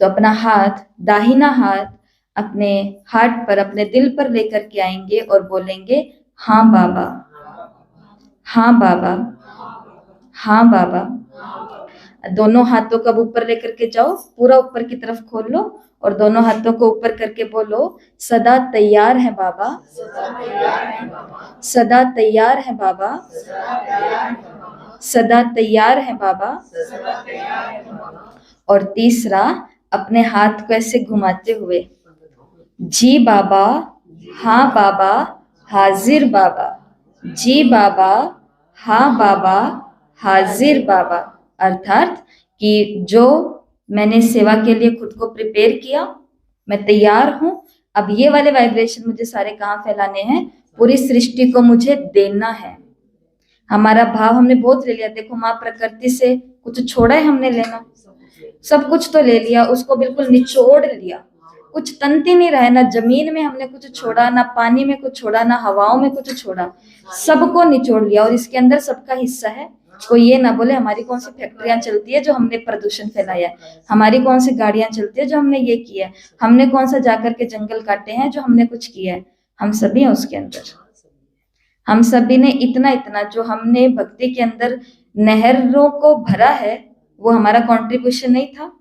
तो अपना हाथ, दाहिना हाथ अपने हार्ट पर, अपने दिल पर लेकर के आएंगे और बोलेंगे हाँ बाबा, हाँ बाबा, हाँ बाबा। दोनों हाथों को अब ऊपर लेकर के जाओ, पूरा ऊपर की तरफ खोल लो और दोनों हाथों को ऊपर करके बोलो सदा तैयार है बाबा, सदा तैयार है बाबा, सदा तैयार है बाबा। और तीसरा, अपने हाथ को ऐसे घुमाते हुए जी बाबा, हाँ बाबा, हाजिर बाबा, जी बाबा, हाँ बाबा, हाजिर बाबा। अर्थात कि जो मैंने सेवा के लिए खुद को प्रिपेयर किया, मैं तैयार हूं, अब ये वाले वाइब्रेशन मुझे सारे कहाँ फैलाने हैं, पूरी सृष्टि को मुझे देना है। हमारा भाव हमने बहुत ले लिया, देखो माँ प्रकृति से कुछ छोड़ा है हमने लेना, सब कुछ तो ले लिया, उसको बिल्कुल निचोड़ लिया, कुछ तंती नहीं रहा है, ना जमीन में हमने कुछ छोड़ा, ना पानी में कुछ छोड़ा, ना हवाओं में कुछ छोड़ा, सबको निचोड़ लिया। और इसके अंदर सबका हिस्सा है। कोई ये ना बोले हमारी कौन सी फैक्ट्रियां चलती है जो हमने प्रदूषण फैलाया है, हमारी कौन सी गाड़ियां चलती है जो हमने ये किया है, हमने कौन सा जाकर के जंगल काटे हैं जो हमने कुछ किया है। हम सभी हैं उसके अंदर। हम सभी ने इतना इतना जो हमने भक्ति के अंदर नहरों को भरा है, वो हमारा कंट्रीब्यूशन नहीं था।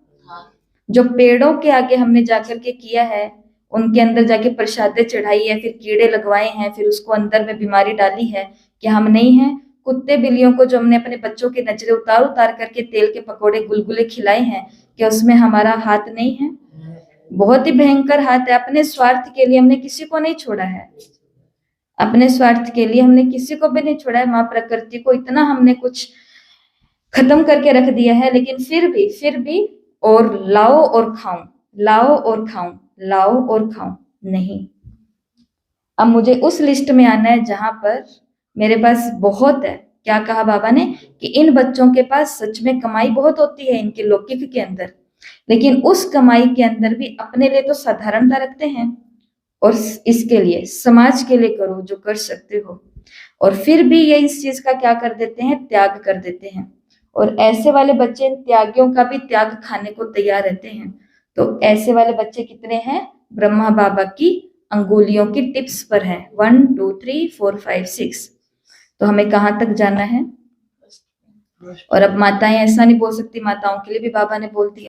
जो पेड़ों के आगे हमने जाकर के किया है, उनके अंदर जाके प्रसादें चढ़ाई है, फिर कीड़े लगवाए हैं, फिर उसको अंदर में बीमारी डाली है, कि हम नहीं हैं। कुत्ते बिल्लियों को जो हमने अपने बच्चों की नजरें उतार उतार करके तेल के पकोड़े गुलगुले खिलाए हैं, क्या उसमें हमारा हाथ नहीं है? बहुत ही भयंकर हाथ है। अपने स्वार्थ के लिए हमने किसी को नहीं छोड़ा है, अपने स्वार्थ के लिए हमने किसी को भी नहीं छोड़ा है। माँ प्रकृति को इतना हमने कुछ खत्म करके रख दिया है, लेकिन फिर भी और लाओ और खाऊं, लाओ और खाऊं, लाओ और खाऊं नहीं। अब मुझे उस लिस्ट में आना है जहां पर मेरे पास बहुत है। क्या कहा बाबा ने कि इन बच्चों के पास सच में कमाई बहुत होती है इनके लौकिक के अंदर, लेकिन उस कमाई के अंदर भी अपने लिए तो साधारणता रखते हैं, और इसके लिए समाज के लिए करो जो कर सकते हो। और फिर भी ये इस चीज का क्या कर देते हैं, त्याग कर देते हैं। और ऐसे वाले बच्चे इन त्यागियों का भी त्याग खाने को तैयार रहते हैं। तो ऐसे वाले बच्चे कितने हैं? ब्रह्मा बाबा की अंगुलियों की टिप्स पर हैं, 1 2 3 4 5 6। तो हमें कहाँ तक जाना है? और अब माताएं ऐसा नहीं बोल सकती, माताओं के लिए भी बाबा ने बोल दिया।